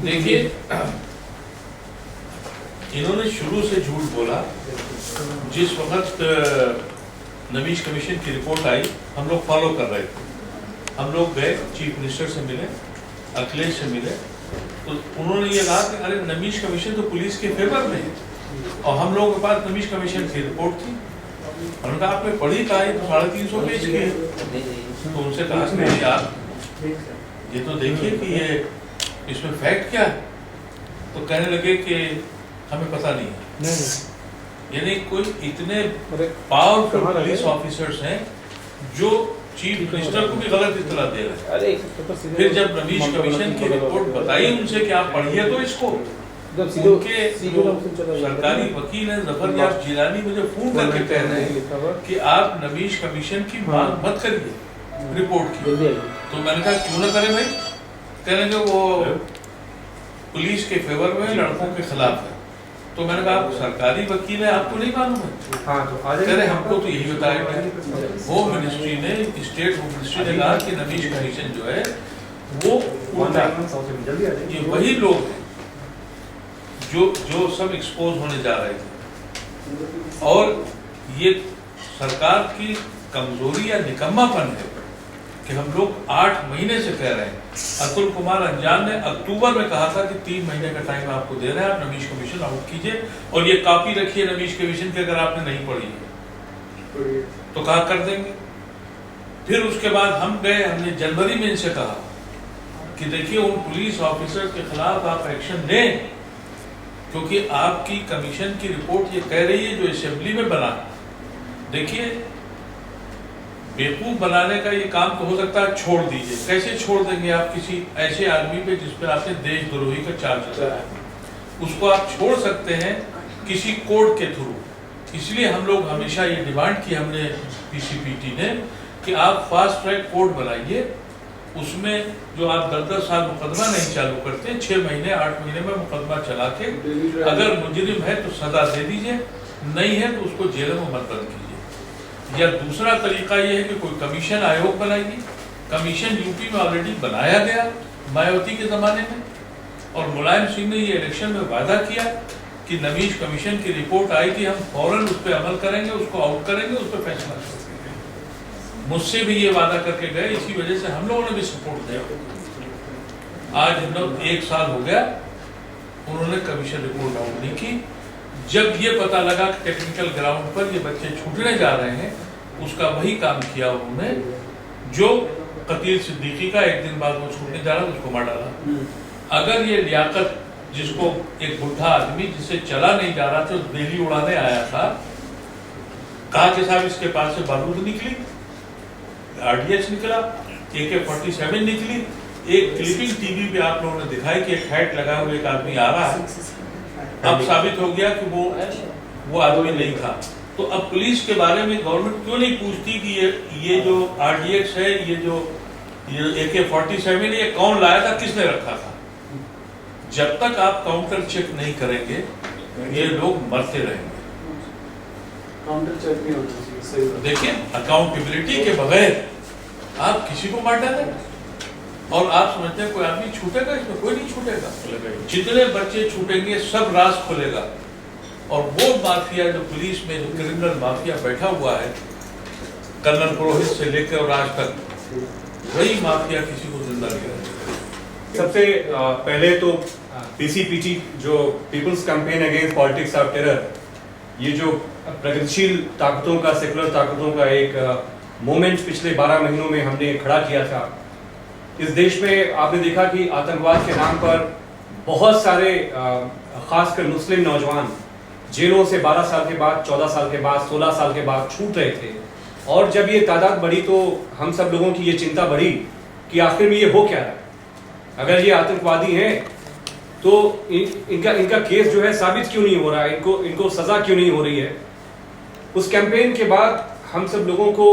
देखिए, इन्होंने शुरू से झूठ बोला। जिस वक्त नमीश कमीशन की रिपोर्ट आई, हम लोग फॉलो कर रहे थे। हम लोग गए, चीफ मिनिस्टर से मिले, अखिलेश से मिले, तो उन्होंने ये कहा कि अरे नमीश कमीशन तो पुलिस के फेवर में है और हम लोगों के पास नमीश कमीशन की रिपोर्ट थी। उन्होंने कहा आपने पढ़ी कहा है, 350 पेज की है। तो उनसे कहा कि यार ये तो देखिए कि ये इसमें फैक्ट क्या है। तो कहने लगे कि हमें पता नहीं है। यानी कोई इतने पावरफुल पुलिस ऑफिसर्स हैं जो चीफ मिनिस्टर को भी गलत इत्तला दे रहे हैं। फिर जब नमीश कमीशन की रिपोर्ट बताई उनसे कि आप पढ़िए तो इसको, उनके सरकारी वकील हैं जफर यार जिलानी मुझे फोन करके कह रहे हैं कि आप नमीश कमीशन की मांग मत करिए रिपोर्ट की। तो मैंने कहा क्यों ना करें भाई। कहने के वो पुलिस के फेवर में, लड़कों के खिलाफ है। तो मैंने कहा आप सरकारी वकील है, आपको नहीं मालूम है? हाँ, तो कह रहे हमको तो यही बताया गया। होम मिनिस्ट्री ने, स्टेट होम मिनिस्ट्री ने कहा कि नमीश कमीशन जो है वो ये वही लोग हैं जो सब एक्सपोज होने जा रहे थे। और ये सरकार की कमजोरी या निकम्मापन है कि हम लोग 8 महीने से कह रहे हैं। अतुल कुमार अंजान ने अक्टूबर में कहा था कि 3 महीने का टाइम आपको दे रहे हैं, आप नमीश कमीशन आउट कीजिए और ये कॉपी रखिए नमीश कमीशन की, अगर आपने नहीं पढ़ी है तो कहा कर देंगे। फिर उसके बाद हम गए, हमने जनवरी में इनसे कहा कि देखिए उन पुलिस ऑफिसर के खिलाफ आप एक्शन लें, क्योंकि आपकी कमीशन की रिपोर्ट ये कह रही है जो असेंबली में बना। देखिए बेवकूफ बनाने का ये काम तो हो सकता है छोड़ दीजिए। कैसे छोड़ देंगे आप किसी ऐसे आदमी पे जिस पर आपने देशद्रोही का चार्ज लगाया? उसको आप छोड़ सकते हैं किसी कोर्ट के थ्रू। इसलिए हम लोग हमेशा ये डिमांड की हमने पीसीपीटी ने कि आप फास्ट ट्रैक कोर्ट बनाइए, उसमें जो आप 10-10 साल मुकदमा नहीं चालू करते, 6 महीने 8 महीने में मुकदमा चला के अगर मुजरिम है तो सजा दे दीजिए, नहीं है तो उसको जेल में मत बंद कीजिए। या दूसरा तरीका यह है कि कोई कमीशन आयोग बनाइए। कमीशन यूपी में ऑलरेडी बनाया गया मायावती के जमाने में, और मुलायम सिंह ने ये इलेक्शन में वादा किया कि नमीश कमीशन की रिपोर्ट आई कि हम फौरन उस पर अमल करेंगे, उसको आउट करेंगे, उस पर फैसला करेंगे। मुझसे भी ये वादा करके गए, इसी वजह से हम लोगों ने भी सपोर्ट दिया। आज हम लोग 1 साल हो गया, उन्होंने कमीशन रिपोर्ट आउट नहीं की। जब ये पता लगा कि टेक्निकल ग्राउंड पर ये बच्चे छूटने जा रहे हैं, उसका वही काम किया उन्होंने जो कतील सिद्दीकी का 1 दिन बाद वो छूटने जा रहा है उसको मार डाला। अगर ये लियाकत, जिसको एक बुढ़ा आदमी जिससे चला नहीं जा रहा था, दिल्ली उड़ाने आया था, कहा कि साहब इसके पास से बारूद निकली, RDX निकला, AK-47 निकली। एक क्लिपिंग टीवी पे आप लोगों ने दिखाई कि एक हैट लगा हुआ एक आदमी आ रहा है। अब साबित हो गया कि वो आदमी नहीं था। तो अब पुलिस के बारे में गवर्नमेंट क्यों नहीं पूछती कि ये जो RDX है, ये AK-47 ये कौन लाया था, किसने रखा था? जब तक आप काउंटर चेक नहीं करेंगे ये लोग मरते रहेंगे। काउंटर चेक नहीं होना चाहिए। देखिए अकाउंटेबिलिटी के बगैर आप किसी को मार डालें और आप समझते हैं कोई आदमी छूटेगा? इसमें कोई नहीं छूटेगा। जितने बच्चे छूटेंगे सब राज खुलेगा। और वो माफिया जो पुलिस में, जो क्रिमिनल माफिया बैठा हुआ है, कर्नल पुरोहित से लेकर और आज तक, वही माफिया किसी को जिंदा नहीं रखेगा। सबसे पहले तो पीसीपीटी जो people's campaign against politics of terror, ये जो प्रगतिशील ताकतों का, सेकुलर ताकतों का एक मोमेंट पिछले 12 महीनों में हमने खड़ा किया था। इस देश में आपने देखा कि आतंकवाद के नाम पर बहुत सारे खासकर मुस्लिम नौजवान जेलों से 12 साल के बाद, 14 साल के बाद, 16 साल के बाद छूट रहे थे। और जब ये तादाद बढ़ी तो हम सब लोगों की ये चिंता बढ़ी कि आखिर में ये हो क्या रहा है। अगर ये आतंकवादी हैं तो इनका केस जो है साबित क्यों नहीं हो रहा है, इनको सजा क्यों नहीं हो रही है। उस कैंपेन के बाद हम सब लोगों को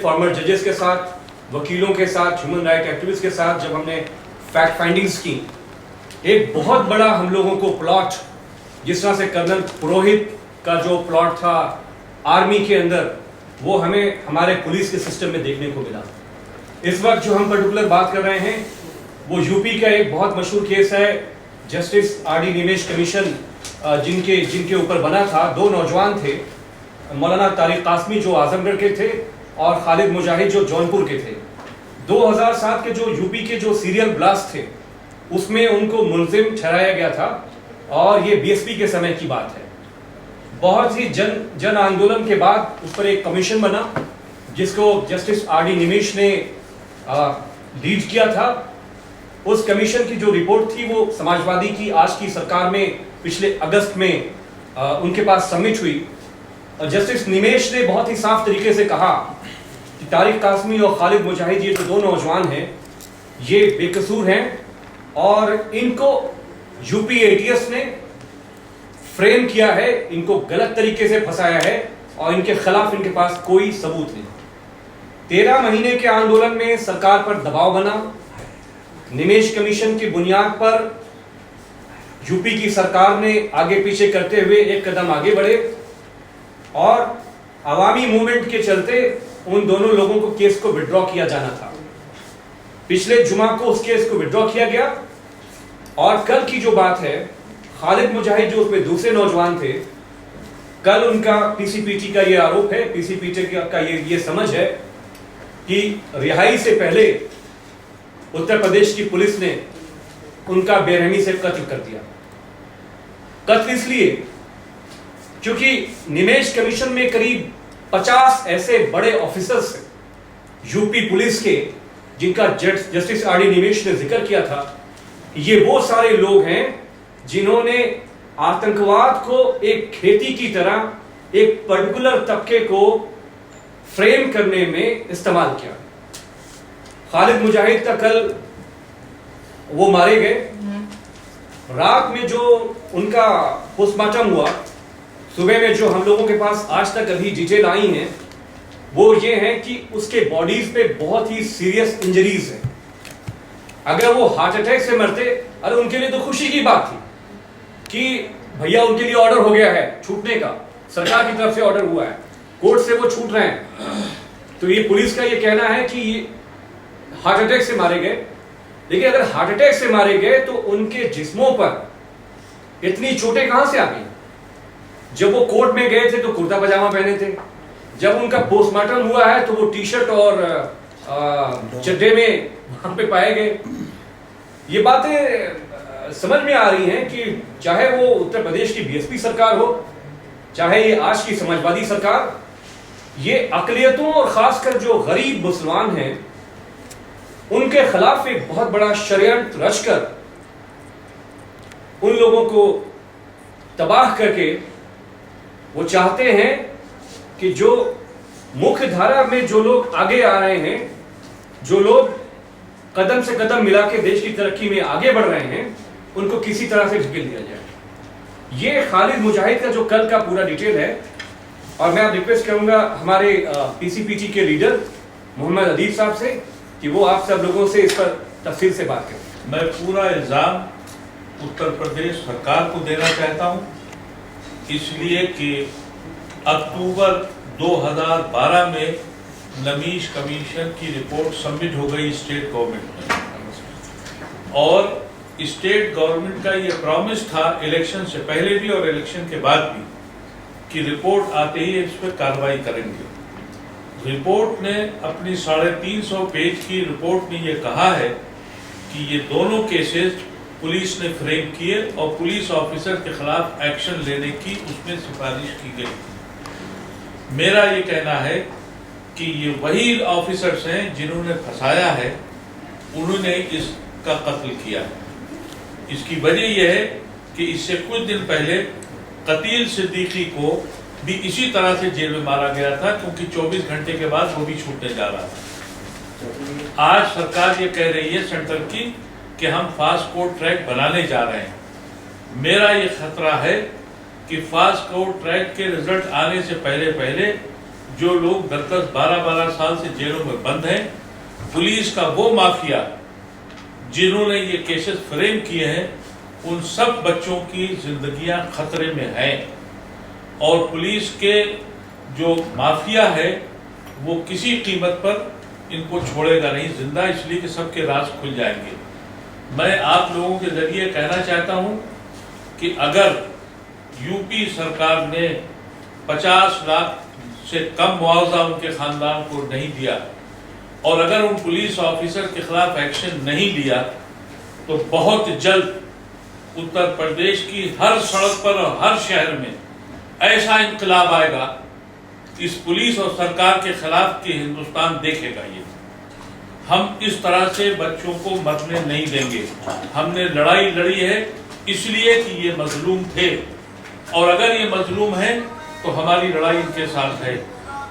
फॉर्मर जजेस के साथ, वकीलों के साथ, ह्यूमन राइट एक्टिविस्ट के साथ जब हमने फैक्ट फाइंडिंग्स की, एक बहुत बड़ा हम लोगों को प्लॉट, जिस तरह से कर्नल पुरोहित का जो प्लॉट था आर्मी के अंदर, वो हमें हमारे पुलिस के सिस्टम में देखने को मिला। इस वक्त जो हम पर्टिकुलर बात कर रहे हैं वो यूपी का एक बहुत मशहूर केस है, जस्टिस आर.डी. निमेश कमीशन जिनके ऊपर बना था। दो नौजवान थे, मौलाना तारिक कासमी जो आजमगढ़ के थे और खालिद मुजाहिद जो जौनपुर के थे। 2007 के जो यूपी के जो सीरियल ब्लास्ट थे उसमें उनको मुलजिम ठहराया गया था और ये बीएसपी के समय की बात है। बहुत ही जन आंदोलन के बाद उस पर एक कमीशन बना जिसको जस्टिस आर.डी. निमेश ने लीड किया था। उस कमीशन की जो रिपोर्ट थी वो समाजवादी की आज की सरकार में पिछले अगस्त में उनके पास सबमिट हुई और जस्टिस निमेश ने बहुत ही साफ तरीके से कहा कि तारिक कासमी और खालिद मुजाहिद ये जो दो नौजवान हैं ये बेकसूर हैं और इनको यूपी एटीएस ने फ्रेम किया है, इनको गलत तरीके से फंसाया है और इनके खिलाफ इनके पास कोई सबूत नहीं। 13 महीने के आंदोलन में सरकार पर दबाव बना। निमेश कमीशन की बुनियाद पर यूपी की सरकार ने आगे पीछे करते हुए एक कदम आगे बढ़े और अवामी मूवमेंट के चलते उन दोनों लोगों को केस को विड्रॉ किया जाना था। पिछले जुमा को उस केस को विड्रॉ किया गया और कल की जो बात है, खालिद मुजाहिद जो उसमें दूसरे नौजवान थे, कल उनका पीसीपीटी का ये आरोप है, पीसीपीटी का ये समझ है कि रिहाई से पहले उत्तर प्रदेश की पुलिस ने उनका बेरहमी से कत्ल कर दिया। कत्ल इसलिए क्योंकि निमेश कमीशन में करीब 50 ऐसे बड़े ऑफिसर्स हैं यूपी पुलिस के जिनका जस्टिस आर.डी. निमेश ने जिक्र किया था। ये वो सारे लोग हैं जिन्होंने आतंकवाद को एक खेती की तरह एक पर्टिकुलर तबके को फ्रेम करने में इस्तेमाल किया। खालिद मुजाहिद का कल वो मारे गए। रात में जो उनका पोस्टमार्टम हुआ, सुबह में जो हम लोगों के पास आज तक अभी डिटेल आई हैं वो ये है कि उसके बॉडीज पे बहुत ही सीरियस इंजरीज हैं। अगर वो हार्ट अटैक से मरते, अरे उनके लिए तो खुशी की बात थी कि भैया उनके लिए ऑर्डर हो गया है छूटने का, सरकार की तरफ से ऑर्डर हुआ है, कोर्ट से वो छूट रहे हैं। तो ये पुलिस का ये कहना है कि ये हार्ट अटैक से मारे गए। लेकिन अगर हार्ट अटैक से मारे गए तो उनके जिस्मों पर इतनी चोटें कहां से आ गई? जब वो कोर्ट में गए थे तो कुर्ता पजामा पहने थे, जब उनका पोस्टमार्टम हुआ है तो वो टी शर्ट और चड्डे में वहां पे पाए गए। ये बातें समझ में आ रही हैं कि चाहे वो उत्तर प्रदेश की बीएसपी सरकार हो, चाहे ये आज की समाजवादी सरकार, ये अकलियतों और खासकर जो गरीब मुसलमान हैं उनके खिलाफ एक बहुत बड़ा षड्यंत्र रचकर उन लोगों को तबाह करके वो चाहते हैं कि जो मुख्य धारा में जो लोग आगे आ रहे हैं, जो लोग कदम से कदम मिला के देश की तरक्की में आगे बढ़ रहे हैं, उनको किसी तरह से ढकेल दिया जाए। ये खालिद मुजाहिद का जो कल का पूरा डिटेल है और मैं रिक्वेस्ट करूंगा हमारे पीसीपीटी के लीडर मोहम्मद अदीब साहब से कि वो आप सब लोगों से इस पर तफसील से बात करें। मैं पूरा इल्जाम उत्तर प्रदेश सरकार को देना चाहता हूं, इसलिए कि अक्टूबर 2012 में नमीश कमीशन की रिपोर्ट सबमिट हो गई स्टेट गवर्नमेंट में और स्टेट गवर्नमेंट का ये प्रॉमिस था इलेक्शन से पहले भी और इलेक्शन के बाद भी कि रिपोर्ट आते ही इस पर कार्रवाई करेंगे। रिपोर्ट ने अपनी 350 पेज की रिपोर्ट में ये कहा है कि ये दोनों केसेस पुलिस ने फ्रेम किए और पुलिस ऑफिसर के खिलाफ एक्शन लेने की उसमें सिफारिश की गई। मेरा ये कहना है कि ये वही ऑफिसर्स हैं जिन्होंने फंसाया है, उन्होंने इसका कत्ल किया है। इसकी वजह यह है कि इससे कुछ दिन पहले कतील सिद्दीकी को भी इसी तरह से जेल में मारा गया था, क्योंकि 24 घंटे के बाद वो भी छूटने जा रहा था। आज सरकार ये कह रही है सेंटर की कि हम फास्ट कोर्ट ट्रैक बनाने जा रहे हैं। मेरा ये खतरा है कि फास्ट कोर्ट ट्रैक के रिजल्ट आने से पहले पहले जो लोग 10-12 साल से जेलों में बंद हैं, पुलिस का वो माफिया जिन्होंने ये केसेस फ्रेम किए हैं, उन सब बच्चों की जिंदगियां खतरे में हैं और पुलिस के जो माफिया है वो किसी कीमत पर इनको छोड़ेगा नहीं जिंदा, इसलिए कि सबके राज खुल जाएंगे। मैं आप लोगों के जरिए कहना चाहता हूं कि अगर यूपी सरकार ने 50 लाख से कम मुआवजा उनके खानदान को नहीं दिया और अगर उन पुलिस ऑफिसर के खिलाफ एक्शन नहीं लिया तो बहुत जल्द उत्तर प्रदेश की हर सड़क पर और हर शहर में ऐसा इंकलाब आएगा, इस पुलिस और सरकार के खिलाफ कि हिंदुस्तान देखेगा। ये हम इस तरह से बच्चों को मरने नहीं देंगे। हमने लड़ाई लड़ी है इसलिए कि ये मजलूम थे, और अगर ये मजलूम है तो हमारी लड़ाई इनके साथ है।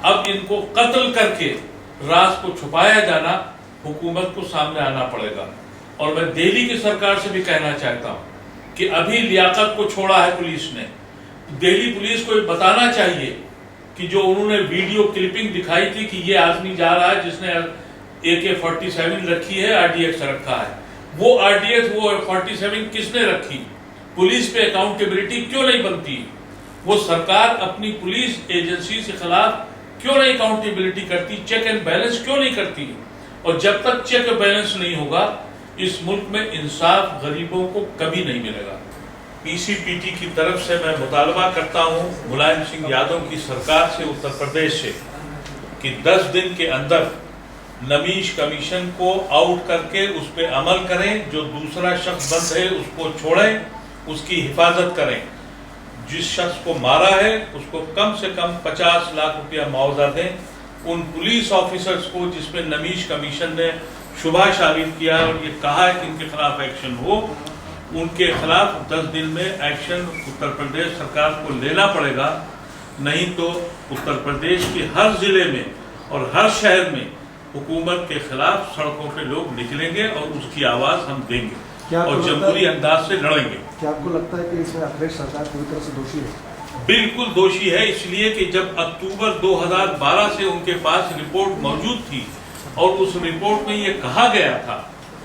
अब इनको कत्ल करके राज को छुपाया जाना, हुकूमत को सामने आना पड़ेगा। और मैं दिल्ली की सरकार से भी कहना चाहता हूं कि अभी लियाकत को छोड़ा है पुलिस ने, दिल्ली पुलिस को बताना चाहिए कि जो उन्होंने वीडियो क्लिपिंग दिखाई थी कि ये आदमी जा रहा है जिसने AK-47 रखी है, RDX रखा है, वो RDX वो 47 किसने रखी? पुलिस पे अकाउंटेबिलिटी क्यों नहीं बनती? वो सरकार अपनी पुलिस एजेंसी के खिलाफ क्यों नहीं अकाउंटेबिलिटी करती? चेक एंड बैलेंस क्यों नहीं करती? और जब तक चेक एंड बैलेंस नहीं होगा इस मुल्क में इंसाफ गरीबों को कभी नहीं मिलेगा। PCPT की तरफ से मैं मुतालबा करता हूं मुलायम सिंह यादव की सरकार से, उत्तर प्रदेश से, कि 10 दिन के अंदर नमीश कमीशन को आउट करके उस पर अमल करें। जो दूसरा शख्स बंद है उसको छोड़ें, उसकी हिफाजत करें। जिस शख्स को मारा है उसको कम से कम 50 लाख रुपया मुआवजा दें। उन पुलिस ऑफिसर्स को जिसमें नमीश कमीशन ने शुबा शामिल किया और ये कहा है कि इनके खिलाफ एक्शन हो, उनके खिलाफ 10 दिन में एक्शन उत्तर प्रदेश सरकार को लेना पड़ेगा। नहीं तो उत्तर प्रदेश के हर जिले में और हर शहर में हुकूमत के खिलाफ सड़कों पे लोग निकलेंगे और उसकी आवाज हम देंगे और जमहूरी अंदाज से लड़ेंगे। क्या आपको लगता है कि इसमें अखिलेश सरकार पूरी तरह से दोषी है? बिल्कुल दोषी है, इसलिए कि जब अक्टूबर 2012 से उनके पास रिपोर्ट मौजूद थी और उस रिपोर्ट में ये कहा गया था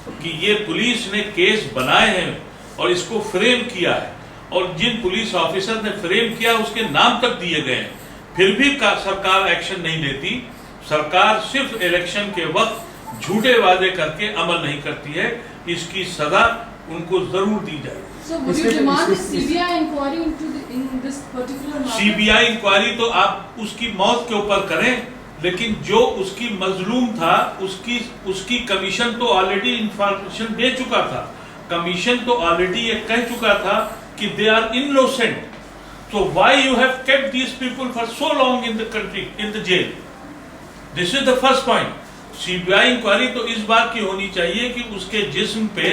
कि ये पुलिस ने केस बनाए हैं और इसको फ्रेम किया है, और जिन पुलिस ऑफिसर ने फ्रेम किया उसके नाम तक दिए गए हैं, फिर भी सरकार एक्शन नहीं लेती। सरकार सिर्फ इलेक्शन के वक्त झूठे वादे करके अमल नहीं करती है। इसकी सजा उनको जरूर दी जाए। So would you demand a CBI inquiry in this particular matter? CBI inquiry तो आप उसकी मौत के ऊपर करें, लेकिन जो उसकी मजलूम था उसकी कमीशन तो ऑलरेडी इंफॉर्मेशन दे चुका था। कमीशन तो ऑलरेडी ये कह चुका था कि they are innocent. So why you have kept these people for so long in the country, in the jail? This is the first point. CBI inquiry तो इस बात की होनी चाहिए कि उसके जिस्म पे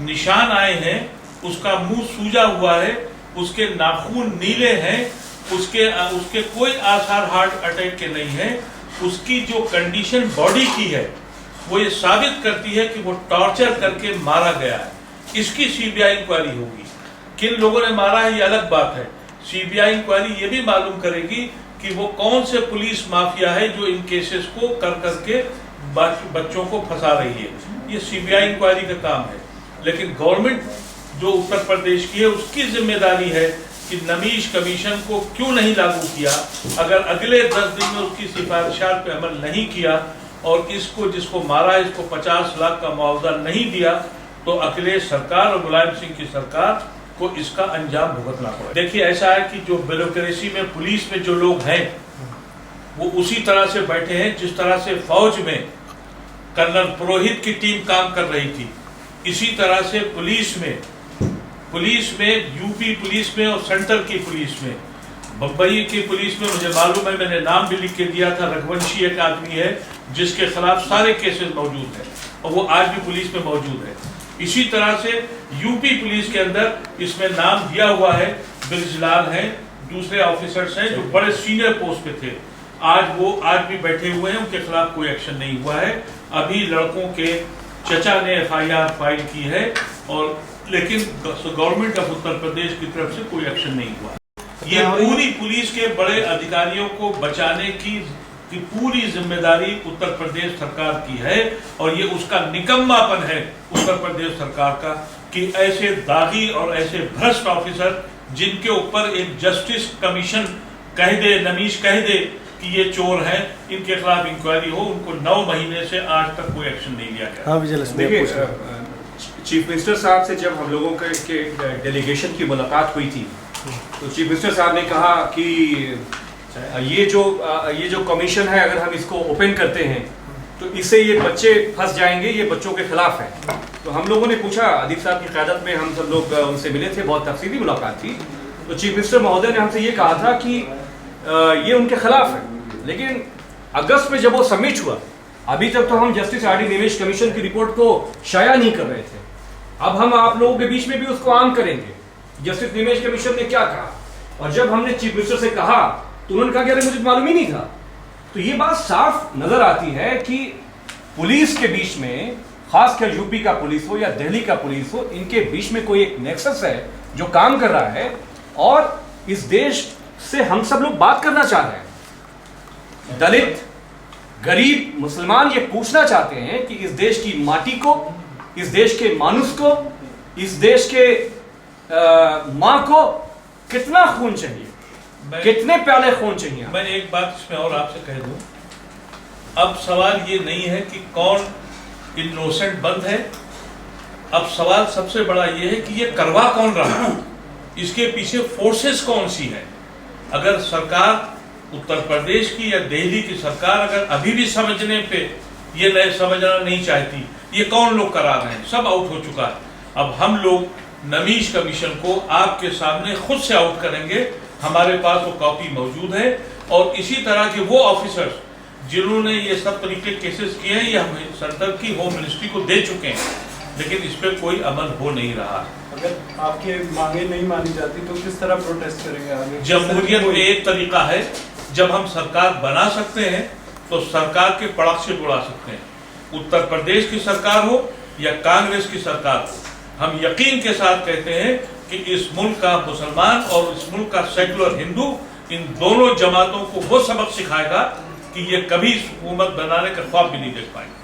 निशान आए हैं, उसका मुंह सूजा हुआ है, उसके नाखून नीले हैं, उसके कोई आसार हार्ट अटैक के नहीं है। उसकी जो कंडीशन बॉडी की है वो ये साबित करती है कि वो टॉर्चर करके मारा गया है। इसकी CBI इंक्वायरी होगी। किन लोगों ने मारा है ये अलग बात है। CBI इंक्वायरी ये भी मालूम करेगी कि वो कौन से पुलिस माफिया है जो इन केसेस को कर करके बच्चों को फंसा रही है। ये CBI इंक्वायरी का काम है। लेकिन गवर्नमेंट जो उत्तर प्रदेश की है उसकी जिम्मेदारी है कि नमीश कमीशन को क्यों नहीं लागू किया। अगर अगले 10 दिन में उसकी सिफारिशात पे अमल नहीं किया और जिसको मारा इसको 50 लाख का मुआवजा नहीं दिया तो अखिलेश सरकार और मुलायम सिंह की सरकार को इसका अंजाम भुगतना पड़ेगा। देखिए ऐसा है कि जो ब्यूरोक्रेसी में पुलिस में जो लोग हैं वो उसी तरह से बैठे हैं जिस तरह से फौज में कर्नल पुरोहित की टीम काम कर रही थी, इसी तरह से पुलिस में यूपी पुलिस में और सेंटर की पुलिस में, बम्बई की पुलिस में मुझे मालूम है, मैंने नाम भी लिख के दिया था, रघुवंशी एक आदमी है जिसके खिलाफ सारे केसेस मौजूद हैं और वो आज भी पुलिस में मौजूद है। इसी तरह से यूपी पुलिस के अंदर इसमें नाम दिया हुआ है, ब्रिजलाल हैं, दूसरे ऑफिसर्स हैं जो बड़े सीनियर पोस्ट पे थे, आज भी बैठे हुए हैं, उनके खिलाफ कोई एक्शन नहीं हुआ है। अभी लड़कों के चचा ने FIR फाइल की है और लेकिन गवर्नमेंट ऑफ उत्तर प्रदेश की तरफ से कोई एक्शन नहीं हुआ। ये पूरी पुलिस के बड़े अधिकारियों को बचाने की पूरी जिम्मेदारी उत्तर प्रदेश सरकार की है और ये उसका निकम्मापन है उत्तर प्रदेश सरकार का कि ऐसे दागी और ऐसे भ्रष्ट ऑफिसर जिनके ऊपर एक जस्टिस कमीशन कह दे, नमीश कह दे कि ये चोर हैं, इनके खिलाफ इंक्वायरी हो, उनको 9 महीने से आज तक कोई एक्शन नहीं लिया गया। हाँ, देखिए चीफ मिनिस्टर साहब से जब हम लोगों के डेलीगेशन की मुलाकात हुई थी तो चीफ मिनिस्टर साहब ने कहा कि ये जो कमीशन है अगर हम इसको ओपन करते हैं तो इससे ये बच्चे फंस जाएंगे, ये बच्चों के खिलाफ है। तो हम लोगों ने पूछा, अदीब साहब की क़यादत में हम सब लोग उनसे मिले थे, बहुत तफसीली मुलाकात थी। तो चीफ मिनिस्टर महोदय ने हमसे ये कहा था कि ये उनके खिलाफ है, लेकिन अगस्त में जब वो सबमिट हुआ, अभी तक तो हम जस्टिस आर डी निवेश कमीशन की रिपोर्ट को शाया नहीं कर रहे थे। अब हम आप लोगों के बीच में भी उसको आम करेंगे, जस्टिस निवेश कमीशन ने क्या कहा। और जब हमने चीफ मिनिस्टर से कहा तो उन्होंने कहा कि अरे मुझे मालूम ही नहीं था। तो ये बात साफ नजर आती है कि पुलिस के बीच में, खासकर यूपी का पुलिस हो या दिल्ली का पुलिस हो, इनके बीच में कोई एक नेक्सस है जो काम कर रहा है। और इस देश से हम सब लोग बात करना चाह रहे हैं। दलित, गरीब, मुसलमान ये पूछना चाहते हैं कि इस देश की माटी को, इस देश के मानुस को, इस देश के माँ को कितना खून चाहिए, कितने प्याले खून चाहिए। मैं एक बात इसमें और आपसे कह दूं, अब सवाल ये नहीं है कि कौन इनोसेंट बंद है, अब सवाल सबसे बड़ा ये है कि ये करवा कौन रहा, इसके पीछे फोर्सेस कौन सी है। अगर सरकार उत्तर प्रदेश की या दिल्ली की सरकार अगर अभी भी समझने पे ये नए समझना नहीं चाहती, ये कौन लोग करा रहे हैं, सब आउट हो चुका है। अब हम लोग नमीश कमीशन को आपके सामने खुद से आउट करेंगे, हमारे पास वो कॉपी मौजूद है। और इसी तरह के वो ऑफिसर्स जिन्होंने ये सब तरीके केसेस किए हैं, ये हम सेंटर की होम मिनिस्ट्री को दे चुके हैं, लेकिन इस पर कोई अमल हो नहीं रहा। अगर आपकी मांगे नहीं मानी जाती तो किस तरह प्रोटेस्ट करेंगे आगे? जमहूरियत में एक तरीका है, जब हम सरकार बना सकते हैं तो सरकार के पड़ाक से बुला सकते हैं। उत्तर प्रदेश की सरकार हो या कांग्रेस की सरकार हो, हम यकीन के साथ कहते हैं कि इस मुल्क का मुसलमान और इस मुल्क का सेकुलर हिंदू, इन दोनों जमातों को वो सबक सिखाएगा कि ये कभी हुकूमत बनाने का ख्वाब भी नहीं देख पाएंगे।